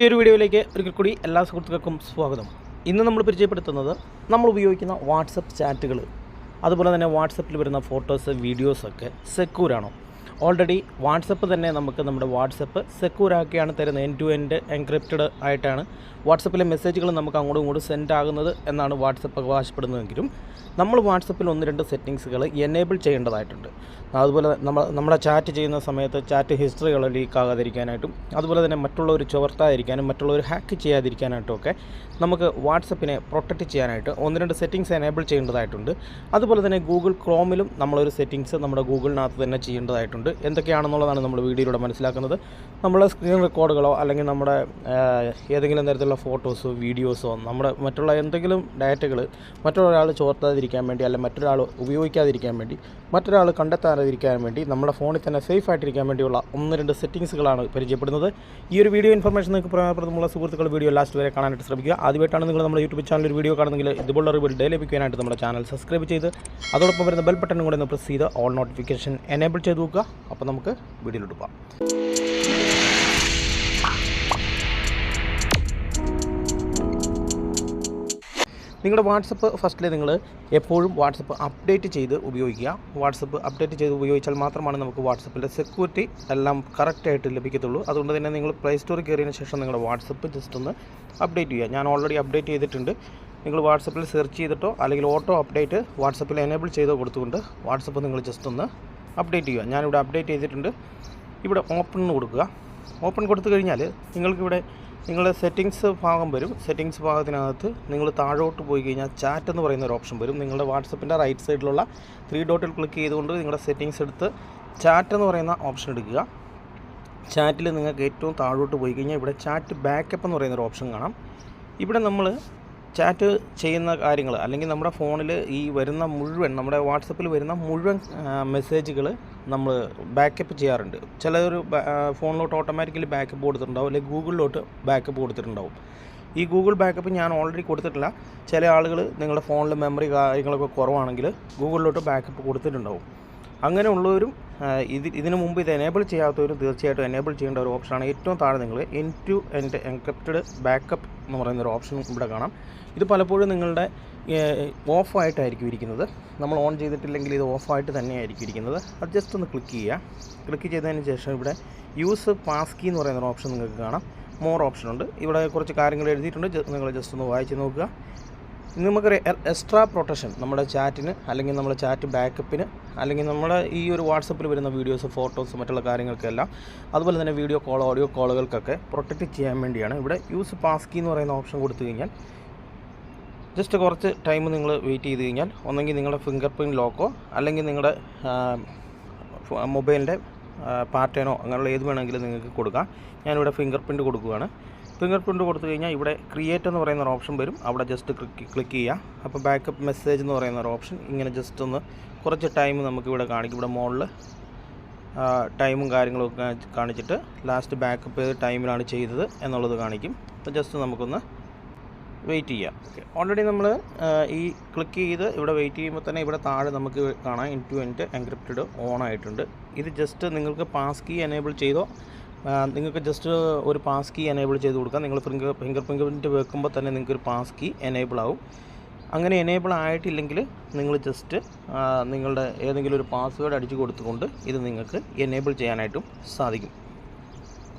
ഈ ഒരു വീഡിയോയിലേക്ക് ഒരിക്കൽ കൂടി എല്ലാ സുഹൃത്തുക്കൾക്കും സ്വാഗതം. ഇന്ന് നമ്മൾ പരിചയപ്പെടുത്തുന്നത് നമ്മൾ ഉപയോഗിക്കുന്ന വാട്സപ്പ് ചാറ്റുകൾ, അതുപോലെ തന്നെ വാട്സപ്പിൽ വരുന്ന ഫോട്ടോസ്, വീഡിയോസൊക്കെ സെക്യൂറാണോ? ഓൾറെഡി വാട്സപ്പ് തന്നെ നമുക്ക് നമ്മുടെ വാട്സപ്പ് സെക്യൂറാക്കിയാണ് തരുന്നത്. എൻഡ് ടു എൻഡ് എൻക്രിപ്റ്റഡ് ആയിട്ടാണ് വാട്സപ്പിലെ മെസ്സേജുകൾ നമുക്ക് അങ്ങോട്ടും ഇങ്ങോട്ടും സെൻഡ് ആകുന്നത് എന്നാണ് വാട്സപ്പ് അവകാശപ്പെടുന്നതെങ്കിലും നമ്മൾ വാട്സപ്പിൽ 1-2 സെറ്റിങ്സുകൾ എനേബിൾ ചെയ്യേണ്ടതായിട്ടുണ്ട്. അതുപോലെ നമ്മുടെ ചാറ്റ് ചെയ്യുന്ന സമയത്ത് ചാറ്റ് ഹിസ്റ്ററികൾ ലീക്കാകാതിരിക്കാനായിട്ടും അതുപോലെ തന്നെ മറ്റുള്ളവർ ചോർത്താതിരിക്കാനും മറ്റുള്ളവർ ഹാക്ക് ചെയ്യാതിരിക്കാനായിട്ടും ഒക്കെ നമുക്ക് വാട്സപ്പിനെ പ്രൊട്ടക്റ്റ് ചെയ്യാനായിട്ട് 1-2 സെറ്റിങ്സ് എനേബിൾ ചെയ്യേണ്ടതായിട്ടുണ്ട്. അതുപോലെ തന്നെ ഗൂഗിൾ ക്രോമിലും നമ്മളൊരു സെറ്റിങ്സ് നമ്മുടെ ഗൂഗിളിനകത്ത് തന്നെ ചെയ്യേണ്ടതായിട്ടുണ്ട്. എന്തൊക്കെയാണെന്നുള്ളതാണ് നമ്മൾ വീഡിയോയിലൂടെ മനസ്സിലാക്കുന്നത്. നമ്മുടെ സ്ക്രീൻ റെക്കോർഡുകളോ അല്ലെങ്കിൽ നമ്മുടെ ഏതെങ്കിലും തരത്തിലുള്ള ഫോട്ടോസോ വീഡിയോസോ നമ്മുടെ മറ്റുള്ള എന്തെങ്കിലും ഡാറ്റകൾ മറ്റൊരാൾ ചോർത്താതിരിക്കാൻ വേണ്ടി അല്ലെങ്കിൽ മറ്റൊരാൾ ഉപയോഗിക്കാതിരിക്കാൻ വേണ്ടി മറ്റൊരാൾ കണ്ടെത്താതിരിക്കാൻ വേണ്ടി നമ്മുടെ ഫോണിൽ തന്നെ സേഫ് ആയിട്ടിരിക്കാൻ വേണ്ടിയുള്ള 1-2 സെറ്റിങ്സുകളാണ് പരിചയപ്പെടുന്നത്. ഈ ഒരു വീഡിയോ ഇൻഫർമേഷൻ നിങ്ങൾക്ക് പ്രയോജനപ്രദമുള്ള സുഹൃത്തുക്കൾ വീഡിയോ ലാസ്റ്റ് വരെ കാണാനായിട്ട് ശ്രമിക്കുക. ആദ്യമായിട്ടാണ് നിങ്ങൾ നമ്മുടെ യൂട്യൂബ് ചാനൽ ഒരു വീഡിയോ കാണുന്നെങ്കിൽ ഇതുപോലുള്ള റിവ്യൂ ഡേ ലഭിക്കാനായിട്ട് നമ്മുടെ ചാനൽ സബ്സ്ക്രൈബ് ചെയ്ത് അതോടൊപ്പം വരുന്ന ബെൽ ബട്ടൺ കൂടെ ഒന്ന് പ്രസ് ചെയ്ത് ഓൾ നോട്ടിഫിക്കേഷൻ എനേബിൾ ചെയ്ത് നോക്കുക. അപ്പോൾ നമുക്ക് വീഡിയോയിലോട്ട് പോകാം. നിങ്ങളുടെ വാട്സപ്പ് ഫസ്റ്റിൽ നിങ്ങൾ എപ്പോഴും വാട്സപ്പ് അപ്ഡേറ്റ് ചെയ്ത് ഉപയോഗിക്കുക. വാട്സപ്പ് അപ്ഡേറ്റ് ചെയ്ത് ഉപയോഗിച്ചാൽ മാത്രമാണ് നമുക്ക് വാട്സപ്പിൻ്റെ സെക്യൂരിറ്റി എല്ലാം കറക്റ്റായിട്ട് ലഭിക്കത്തുള്ളൂ. അതുകൊണ്ട് തന്നെ നിങ്ങൾ പ്ലേ സ്റ്റോറിൽ കയറിയതിന് ശേഷം നിങ്ങളുടെ വാട്സപ്പ് ജസ്റ്റ് ഒന്ന് അപ്ഡേറ്റ് ചെയ്യുക. ഞാൻ ഓൾറെഡി അപ്ഡേറ്റ് ചെയ്തിട്ടുണ്ട്. നിങ്ങൾ വാട്സപ്പിൽ സെർച്ച് ചെയ്തിട്ടോ അല്ലെങ്കിൽ ഓട്ടോ അപ്ഡേറ്റ് വാട്സപ്പിൽ എനേബിൾ ചെയ്തോ കൊടുത്തുകൊണ്ട് വാട്സപ്പ് നിങ്ങൾ ജസ്റ്റ് ഒന്ന് അപ്ഡേറ്റ് ചെയ്യുക. ഞാനിവിടെ അപ്ഡേറ്റ് ചെയ്തിട്ടുണ്ട്. ഇവിടെ ഓപ്പൺ കൊടുക്കുക. ഓപ്പൺ കൊടുത്തു കഴിഞ്ഞാൽ നിങ്ങൾക്കിവിടെ നിങ്ങളുടെ സെറ്റിങ്സ് ഭാഗം വരും. സെറ്റിങ്സ് ഭാഗത്തിനകത്ത് നിങ്ങൾ താഴോട്ട് പോയി കഴിഞ്ഞാൽ ചാറ്റ് എന്ന് പറയുന്ന ഒരു ഓപ്ഷൻ വരും. നിങ്ങളുടെ വാട്സപ്പിൻ്റെ റൈറ്റ് സൈഡിലുള്ള 3 ഡോട്ടിൽ ക്ലിക്ക് ചെയ്തുകൊണ്ട് നിങ്ങളുടെ സെറ്റിങ്സ് എടുത്ത് ചാറ്റ് എന്ന് പറയുന്ന ഓപ്ഷൻ എടുക്കുക. ചാറ്റിൽ നിങ്ങൾക്ക് ഏറ്റവും താഴോട്ട് പോയി കഴിഞ്ഞാൽ ഇവിടെ ചാറ്റ് ബാക്കപ്പ് എന്ന് പറയുന്നൊരു ഓപ്ഷൻ കാണാം. ഇവിടെ നമ്മൾ ചാറ്റ് ചെയ്യുന്ന കാര്യങ്ങൾ അല്ലെങ്കിൽ നമ്മുടെ ഫോണിൽ ഈ വരുന്ന മുഴുവൻ നമ്മുടെ വാട്സപ്പിൽ വരുന്ന മുഴുവൻ മെസ്സേജുകൾ നമ്മൾ ബാക്കപ്പ് ചെയ്യാറുണ്ട്. ചിലർ ഫോണിലോട്ട് ഓട്ടോമാറ്റിക്കലി ബാക്കപ്പ് കൊടുത്തിട്ടുണ്ടാവും, അല്ലെങ്കിൽ ഗൂഗിളിലോട്ട് ബാക്കപ്പ് കൊടുത്തിട്ടുണ്ടാവും. ഈ ഗൂഗിൾ ബാക്കപ്പ് ഞാൻ ഓൾറെഡി കൊടുത്തിട്ടില്ല. ചില ആളുകൾ നിങ്ങളുടെ ഫോണിൽ മെമ്മറി കാര്യങ്ങളൊക്കെ കുറവാണെങ്കിൽ ഗൂഗിളിലോട്ട് ബാക്കപ്പ് കൊടുത്തിട്ടുണ്ടാവും. അങ്ങനെയുള്ളവരും ഇതിനു മുമ്പ് ഇത് എനേബിൾ ചെയ്യാത്തവരും തീർച്ചയായിട്ടും എനേബിൾ ചെയ്യേണ്ട ഒരു ഓപ്ഷനാണ്. ഏറ്റവും താഴെ നിങ്ങൾ end to end encrypted backup എന്ന് പറയുന്നൊരു ഓപ്ഷൻ ഇവിടെ കാണാം. ഇത് പലപ്പോഴും നിങ്ങളുടെ ഓഫായിട്ടായിരിക്കും ഇരിക്കുന്നത്. നമ്മൾ ഓൺ ചെയ്തിട്ടില്ലെങ്കിൽ ഇത് ഓഫായിട്ട് തന്നെയായിരിക്കും ഇരിക്കുന്നത്. അത് ജസ്റ്റ് ഒന്ന് ക്ലിക്ക് ചെയ്യുക. ക്ലിക്ക് ചെയ്തതിന് ശേഷം ഇവിടെ യൂസ് പാസ് കീ എന്ന് പറയുന്നൊരു ഓപ്ഷൻ നിങ്ങൾക്ക് കാണാം. മോർ ഓപ്ഷനുണ്ട്. ഇവിടെ കുറച്ച് കാര്യങ്ങൾ എഴുതിയിട്ടുണ്ട്. നിങ്ങൾ ജസ്റ്റ് ഒന്ന് വായിച്ച് നോക്കുക. നമുക്കൊരു എക്സ്ട്രാ പ്രൊട്ടക്ഷൻ നമ്മുടെ ചാറ്റിന് അല്ലെങ്കിൽ നമ്മുടെ ചാറ്റ് ബാക്കപ്പിന് അല്ലെങ്കിൽ നമ്മുടെ ഈ ഒരു വാട്സപ്പിൽ വരുന്ന വീഡിയോസ്, ഫോട്ടോസ്, മറ്റുള്ള കാര്യങ്ങൾക്കെല്ലാം അതുപോലെ തന്നെ വീഡിയോ കോൾ, ഓഡിയോ കോളുകൾക്കൊക്കെ പ്രൊട്ടക്റ്റ് ചെയ്യാൻ വേണ്ടിയാണ് ഇവിടെ യൂസ് പാസ് കീ എന്ന് പറയുന്ന ഓപ്ഷൻ കൊടുത്തു കഴിഞ്ഞാൽ ജസ്റ്റ് കുറച്ച് ടൈം നിങ്ങൾ വെയിറ്റ് ചെയ്ത് കഴിഞ്ഞാൽ ഒന്നെങ്കിൽ നിങ്ങളുടെ ഫിംഗർ പ്രിൻറ്റ് ലോക്കോ അല്ലെങ്കിൽ നിങ്ങളുടെ മൊബൈലിൻ്റെ പാറ്റേണോ അങ്ങനെയുള്ള ഏത് വേണമെങ്കിലും നിങ്ങൾക്ക് കൊടുക്കാം. ഞാനിവിടെ ഫിംഗർ പ്രിൻറ്റ് കൊടുക്കുകയാണ്. ഫിംഗർ പ്രിൻറ്റ് കൊടുത്തു കഴിഞ്ഞാൽ ഇവിടെ ക്രിയേറ്റ് എന്ന് പറയുന്ന ഒരു ഓപ്ഷൻ വരും. അവിടെ ജസ്റ്റ് ക്ലിക്ക് ചെയ്യുക. അപ്പോൾ ബാക്കപ്പ് മെസ്സേജ് എന്ന് പറയുന്ന ഒരു ഓപ്ഷൻ ഇങ്ങനെ ജസ്റ്റ് ഒന്ന് കുറച്ച് ടൈം നമുക്കിവിടെ കാണിക്കും. ഇവിടെ മുകളിൽ ടൈമും കാര്യങ്ങളൊക്കെ കാണിച്ചിട്ട് ലാസ്റ്റ് ബാക്കപ്പ് ഏത് ടൈമിലാണ് ചെയ്തത് എന്നുള്ളത് കാണിക്കും. അപ്പോൾ ജസ്റ്റ് നമുക്കൊന്ന് വെയിറ്റ് ചെയ്യാം. ഓക്കെ, ഓൾറെഡി നമ്മൾ ഈ ക്ലിക്ക് ചെയ്ത് ഇവിടെ വെയിറ്റ് ചെയ്യുമ്പോൾ തന്നെ ഇവിടെ താഴെ നമുക്ക് കാണാം end to end encrypted on ആയിട്ടുണ്ട്. ഇത് ജസ്റ്റ് നിങ്ങൾക്ക് പാസ് കീ എനേബിൾ ചെയ്തോ നിങ്ങൾക്ക് ജസ്റ്റ് ഒരു പാസ് കീ എനേബിൾ ചെയ്ത് കൊടുക്കാം. നിങ്ങൾ ഫിംഗർ പ്രിൻറ്റ് വെക്കുമ്പോൾ തന്നെ നിങ്ങൾക്കൊരു പാസ് കീ എനേബിൾ ആവും. അങ്ങനെ എനേബിൾ ആയിട്ടില്ലെങ്കിൽ നിങ്ങൾ ജസ്റ്റ് നിങ്ങളുടെ ഏതെങ്കിലും ഒരു പാസ്വേഡ് അടിച്ചു കൊടുത്തുകൊണ്ട് ഇത് നിങ്ങൾക്ക് എനേബിൾ ചെയ്യാനായിട്ടും സാധിക്കും.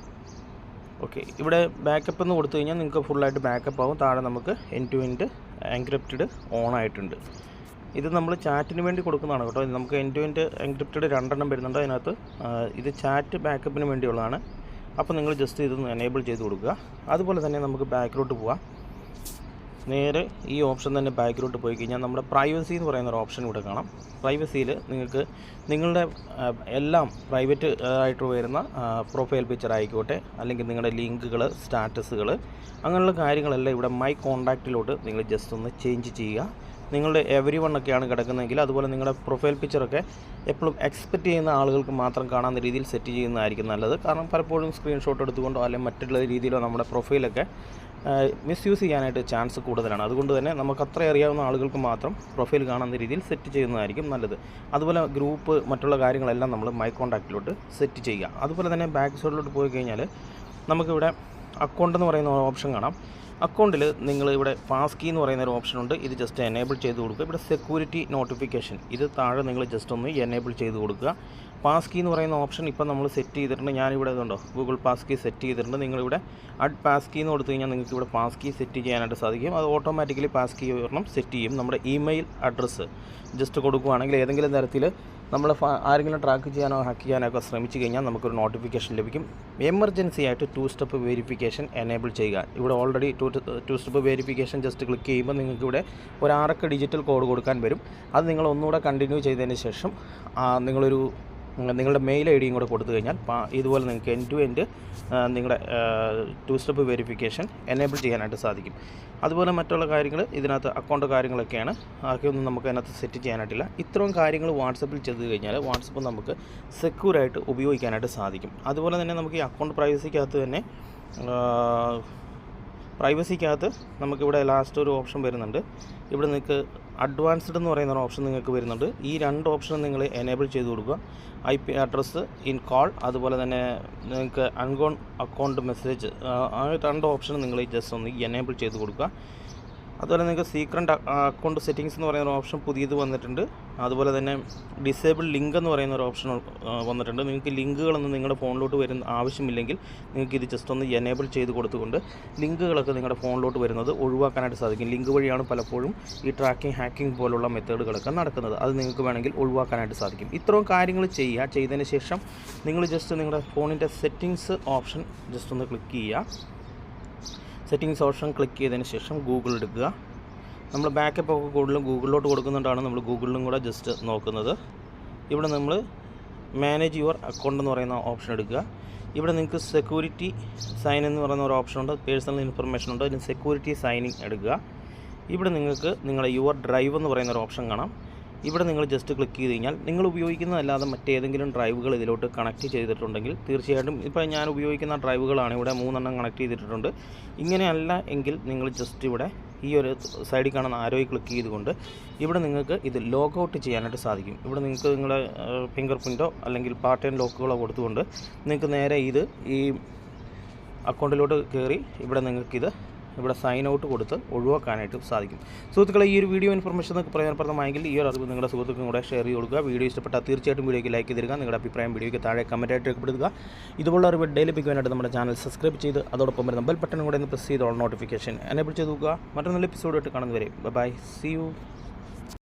ഓക്കെ, ഇവിടെ ബാക്കപ്പ് എന്ന് കൊടുത്തു കഴിഞ്ഞാൽ നിങ്ങൾക്ക് ഫുള്ളായിട്ട് ബാക്കപ്പ് ആവും. താഴെ നമുക്ക് end to end encrypted on ആയിട്ടുണ്ട്. ഇത് നമ്മൾ ചാറ്റിന് വേണ്ടി കൊടുക്കുന്നതാണ് കേട്ടോ. നമുക്ക് എൻഡ് ടു എൻഡ് എൻക്രിപ്റ്റഡ് 2 വരുന്നുണ്ട് അതിനകത്ത്. ഇത് ചാറ്റ് ബാക്കപ്പിന് വേണ്ടിയുള്ളതാണ്. അപ്പോൾ നിങ്ങൾ ജസ്റ്റ് ഇതൊന്ന് എനേബിൾ ചെയ്ത് കൊടുക്കുക. അതുപോലെ തന്നെ നമുക്ക് ബാക്കിലോട്ട് പോവാം. നേരെ ഈ ഓപ്ഷൻ തന്നെ ബാക്കിലോട്ട് പോയി കഴിഞ്ഞാൽ നമ്മുടെ പ്രൈവസി എന്ന് പറയുന്ന ഒരു ഓപ്ഷൻ ഇവിടെ കാണാം. പ്രൈവസിയിൽ നിങ്ങൾക്ക് നിങ്ങളുടെ എല്ലാം പ്രൈവറ്റ് ആയിട്ട് വരുന്ന പ്രൊഫൈൽ പിക്ചർ ആയിക്കോട്ടെ അല്ലെങ്കിൽ നിങ്ങളുടെ ലിങ്കുകൾ, സ്റ്റാറ്റസുകൾ അങ്ങനെയുള്ള കാര്യങ്ങളെല്ലാം ഇവിടെ മൈ കോൺടാക്റ്റിലോട്ട് നിങ്ങൾ ജസ്റ്റ് ഒന്ന് ചേഞ്ച് ചെയ്യുക. നിങ്ങളുടെ എവരി വണ്ണൊക്കെയാണ് കിടക്കുന്നതെങ്കിൽ അതുപോലെ നിങ്ങളുടെ പ്രൊഫൈൽ പിക്ചറൊക്കെ എപ്പോഴും എക്സ്പെക്റ്റ് ചെയ്യുന്ന ആളുകൾക്ക് മാത്രം കാണാവുന്ന രീതിയിൽ സെറ്റ് ചെയ്യുന്നതായിരിക്കും നല്ലത്. കാരണം പലപ്പോഴും സ്ക്രീൻഷോട്ട് എടുത്തുകൊണ്ടോ അല്ലെങ്കിൽ മറ്റുള്ള രീതിയിലോ നമ്മുടെ പ്രൊഫൈലൊക്കെ മിസ്യൂസ് ചെയ്യാനായിട്ട് ചാൻസ് കൂടുതലാണ്. അതുകൊണ്ട് തന്നെ നമുക്ക് അത്ര അറിയാവുന്ന ആളുകൾക്ക് മാത്രം പ്രൊഫൈൽ കാണുന്ന രീതിയിൽ സെറ്റ് ചെയ്യുന്നതായിരിക്കും നല്ലത്. അതുപോലെ ഗ്രൂപ്പ്, മറ്റുള്ള കാര്യങ്ങളെല്ലാം നമ്മൾ മൈ കോൺടാക്റ്റിലോട്ട് സെറ്റ് ചെയ്യുക. അതുപോലെ തന്നെ ബാക്ക് സൈഡിലോട്ട് പോയി കഴിഞ്ഞാൽ നമുക്കിവിടെ അക്കൗണ്ട് എന്ന് പറയുന്ന ഓപ്ഷൻ കാണാം. അക്കൗണ്ടിൽ നിങ്ങൾ ഇവിടെ പാസ് കീ എന്ന് പറയുന്ന ഒരു ഓപ്ഷൻ ഉണ്ട്. ഇത് ജസ്റ്റ് എനേബിൾ ചെയ്ത് കൊടുക്കുക. ഇവിടെ സെക്യൂരിറ്റി നോട്ടിഫിക്കേഷൻ ഇത് താഴെ നിങ്ങൾ ജസ്റ്റ് ഒന്ന് എനേബിൾ ചെയ്ത് കൊടുക്കുക. പാസ് കീ എന്ന് പറയുന്ന ഓപ്ഷൻ ഇപ്പോൾ നമ്മൾ സെറ്റ് ചെയ്തിട്ടുണ്ട്. ഞാനിവിടെ ഇതുണ്ടോ ഗൂഗിൾ പാസ് കീ സെറ്റ് ചെയ്തിട്ടുണ്ട്. നിങ്ങളിവിടെ അഡ് പാസ് കീ എന്ന് കൊടുത്തു കഴിഞ്ഞാൽ നിങ്ങൾക്ക് ഇവിടെ പാസ് കീ സെറ്റ് ചെയ്യാനായിട്ട് സാധിക്കും. അത് ഓട്ടോമാറ്റിക്കലി പാസ് കീ ഒരെണ്ണം സെറ്റ് ചെയ്യും. നമ്മുടെ ഇമെയിൽ അഡ്രസ്സ് ജസ്റ്റ് കൊടുക്കുകയാണെങ്കിൽ ഏതെങ്കിലും തരത്തിൽ നമ്മൾ ആരെങ്കിലും ട്രാക്ക് ചെയ്യാനോ ഹാക്ക് ചെയ്യാനോ ഒക്കെ ശ്രമിച്ചു കഴിഞ്ഞാൽ നമുക്കൊരു നോട്ടിഫിക്കേഷൻ ലഭിക്കും. എമർജൻസി ആയിട്ട് 2 സ്റ്റെപ്പ് വെരിഫിക്കേഷൻ എനേബിൾ ചെയ്യുക. ഇവിടെ already 2 step verification just click ചെയ്യുമ്പോൾ നിങ്ങൾക്ക് ഇവിടെ ഒരു 6 അക്ക ഡിജിറ്റൽ കോഡ് കൊടുക്കാൻ വരും. അത് നിങ്ങൾ ഒന്നുകൂടെ കണ്ടിന്യൂ ചെയ്തതിന് ശേഷം നിങ്ങളുടെ മെയിൽ ഐ ഡിയും കൂടെ കൊടുത്തു കഴിഞ്ഞാൽ ഇതുപോലെ നിങ്ങൾക്ക് എൻഡ് ടു എൻഡ് നിങ്ങളുടെ 2 സ്റ്റെപ്പ് വെരിഫിക്കേഷൻ എനേബിൾ ചെയ്യാനായിട്ട് സാധിക്കും. അതുപോലെ മറ്റുള്ള കാര്യങ്ങൾ ഇതിനകത്ത് അക്കൗണ്ട് കാര്യങ്ങളൊക്കെയാണ്. ആർക്കൊന്നും നമുക്ക് അതിനകത്ത് സെറ്റ് ചെയ്യാനായിട്ടില്ല. ഇത്രയും കാര്യങ്ങൾ വാട്സപ്പിൽ ചെയ്ത് കഴിഞ്ഞാൽ വാട്സപ്പ് നമുക്ക് സെക്യൂറായിട്ട് ഉപയോഗിക്കാനായിട്ട് സാധിക്കും. അതുപോലെ തന്നെ നമുക്ക് ഈ അക്കൗണ്ട് പ്രൈവസിക്കകത്ത് നമുക്കിവിടെ ലാസ്റ്റ് ഒരു ഓപ്ഷൻ വരുന്നുണ്ട്. ഇവിടെ നിങ്ങൾക്ക് അഡ്വാൻസ്ഡ് എന്ന് പറയുന്ന ഒരു ഓപ്ഷൻ നിങ്ങൾക്ക് വരുന്നുണ്ട്. ഈ 2 ഓപ്ഷനും നിങ്ങൾ എനേബിൾ ചെയ്ത് കൊടുക്കുക. IP അഡ്രസ്സ് ഇൻ കോൾ, അതുപോലെ തന്നെ നിങ്ങൾക്ക് അൺഗോൺ അക്കൗണ്ട് മെസ്സേജ്, ആ 2 ഓപ്ഷനും നിങ്ങൾ ജസ്റ്റ് ഒന്ന് എനേബിൾ ചെയ്ത് കൊടുക്കുക. അതുപോലെ നിങ്ങൾക്ക് സീക്രട്ട് അക്കൗണ്ട് സെറ്റിങ്സ് എന്ന് പറയുന്ന ഒരു ഓപ്ഷൻ പുതിയത് വന്നിട്ടുണ്ട്. അതുപോലെ തന്നെ ഡിസേബിൾ ലിങ്ക് എന്ന് പറയുന്ന ഒരു ഓപ്ഷൻ വന്നിട്ടുണ്ട്. നിങ്ങൾക്ക് ലിങ്കുകളൊന്നും നിങ്ങളുടെ ഫോണിലോട്ട് വരുന്ന ആവശ്യമില്ലെങ്കിൽ നിങ്ങൾക്ക് ഇത് ജസ്റ്റ് ഒന്ന് എനേബിൾ ചെയ്ത് കൊടുത്തുകൊണ്ട് ലിങ്കുകളൊക്കെ നിങ്ങളുടെ ഫോണിലോട്ട് വരുന്നത് ഒഴിവാക്കാനായിട്ട് സാധിക്കും. ലിങ്ക് വഴിയാണ് പലപ്പോഴും ഈ ട്രാക്കിംഗ് ഹാക്കിംഗ് പോലുള്ള മെത്തേഡുകളൊക്കെ നടക്കുന്നത്. അത് നിങ്ങൾക്ക് വേണമെങ്കിൽ ഒഴിവാക്കാനായിട്ട് സാധിക്കും. ഇത്രയും കാര്യങ്ങൾ ചെയ്തതിന് ശേഷം നിങ്ങൾ ജസ്റ്റ് നിങ്ങളുടെ ഫോണിൻ്റെ സെറ്റിങ്സ് ഓപ്ഷൻ ജസ്റ്റ് ഒന്ന് ക്ലിക്ക് ചെയ്യുക. സെറ്റിങ്സ് ഓപ്ഷൻ ക്ലിക്ക് ചെയ്തതിന് ശേഷം ഗൂഗിൾ എടുക്കുക. നമ്മൾ ബാക്കപ്പ് ഒക്കെ കൂടുതലും ഗൂഗിളിലോട്ട് കൊടുക്കുന്നുണ്ടാണ് നമ്മൾ ഗൂഗിളിലും കൂടെ ജസ്റ്റ് നോക്കുന്നത്. ഇവിടെ നമ്മൾ മാനേജ് യുവർ അക്കൗണ്ട് എന്ന് പറയുന്ന ഓപ്ഷൻ എടുക്കുക. ഇവിടെ നിങ്ങൾക്ക് സെക്യൂരിറ്റി സൈൻ എന്ന് പറയുന്ന ഒരു ഓപ്ഷൻ ഉണ്ട്. പേഴ്സണൽ ഇൻഫർമേഷൻ ഉണ്ട്. അതിന് സെക്യൂരിറ്റി സൈനിങ് എടുക്കുക. ഇവിടെ നിങ്ങൾക്ക് നിങ്ങളുടെ യുവർ ഡ്രൈവ് എന്ന് പറയുന്ന ഒരു ഓപ്ഷൻ കാണാം. ഇവിടെ നിങ്ങൾ ജസ്റ്റ് ക്ലിക്ക് ചെയ്ത് കഴിഞ്ഞാൽ നിങ്ങൾ ഉപയോഗിക്കുന്നതല്ലാതെ മറ്റേതെങ്കിലും ഡ്രൈവുകൾ ഇതിലോട്ട് കണക്ട് ചെയ്തിട്ടുണ്ടെങ്കിൽ തീർച്ചയായിട്ടും ഇപ്പോൾ ഞാൻ ഉപയോഗിക്കുന്ന ഡ്രൈവുകളാണ് ഇവിടെ 3 എണ്ണം കണക്ട് ചെയ്തിട്ടുണ്ട്. ഇങ്ങനെയല്ല എങ്കിൽ നിങ്ങൾ ജസ്റ്റ് ഇവിടെ ഈ ഒരു സൈഡിൽ കാണുന്ന ആരോയിൽ ക്ലിക്ക് ചെയ്തുകൊണ്ട് ഇവിടെ നിങ്ങൾക്ക് ഇത് ലോഗ് ഔട്ട് ചെയ്യാനായിട്ട് സാധിക്കും. ഇവിടെ നിങ്ങൾക്ക് നിങ്ങളുടെ ഫിംഗർ പ്രിൻറ്റോ അല്ലെങ്കിൽ പാറ്റേൺ ലോക്കുകളോ കൊടുത്തുകൊണ്ട് നിങ്ങൾക്ക് നേരെ ഈ അക്കൗണ്ടിലോട്ട് കയറി ഇവിടെ സൈൻ ഔട്ട് കൊടുത്ത് ഒഴിവാക്കാനായിട്ട് സാധിക്കും. സുഹൃത്തുക്കളെ, ഈ ഒരു വീഡിയോ ഇൻഫർമേഷൻ നിങ്ങൾക്ക് പ്രയോജനപ്രദമായെങ്കിൽ ഈ ഒരു അറിവ് നിങ്ങളുടെ സുഹൃത്തുക്കളും കൂടെ ഷെയർ ചെയ്ത് കൊടുക്കുക. വീഡിയോ ഇഷ്ടപ്പെട്ടാൽ തീർച്ചയായിട്ടും വീഡിയോയ്ക്ക് ലൈക്ക് ചെയ്തിരിക്കുക. നിങ്ങളുടെ അഭിപ്രായം വീഡിയോയ്ക്ക് താഴെ കമൻറ്റായിട്ട് രേഖപ്പെടുത്തുക. ഇതുപോലുള്ള അറിവ് ഡെയിലി ലഭിക്കുവാനായിട്ട് നമ്മുടെ ചാനൽ സബ്സ്ക്രൈബ് ചെയ്ത് അതോടൊപ്പം വരുന്ന ബെൽ ബട്ടൺ കൂടെ ഒന്ന് പ്രസ് ചെയ്ത് ഓൾ നോട്ടിഫിക്കേഷൻ എനേബിൾ ചെയ്ത് നോക്കുക. മറ്റൊരു നല്ല എപ്പിസോഡായിട്ട് കാണുന്നവരെ ബൈ, സീ യു.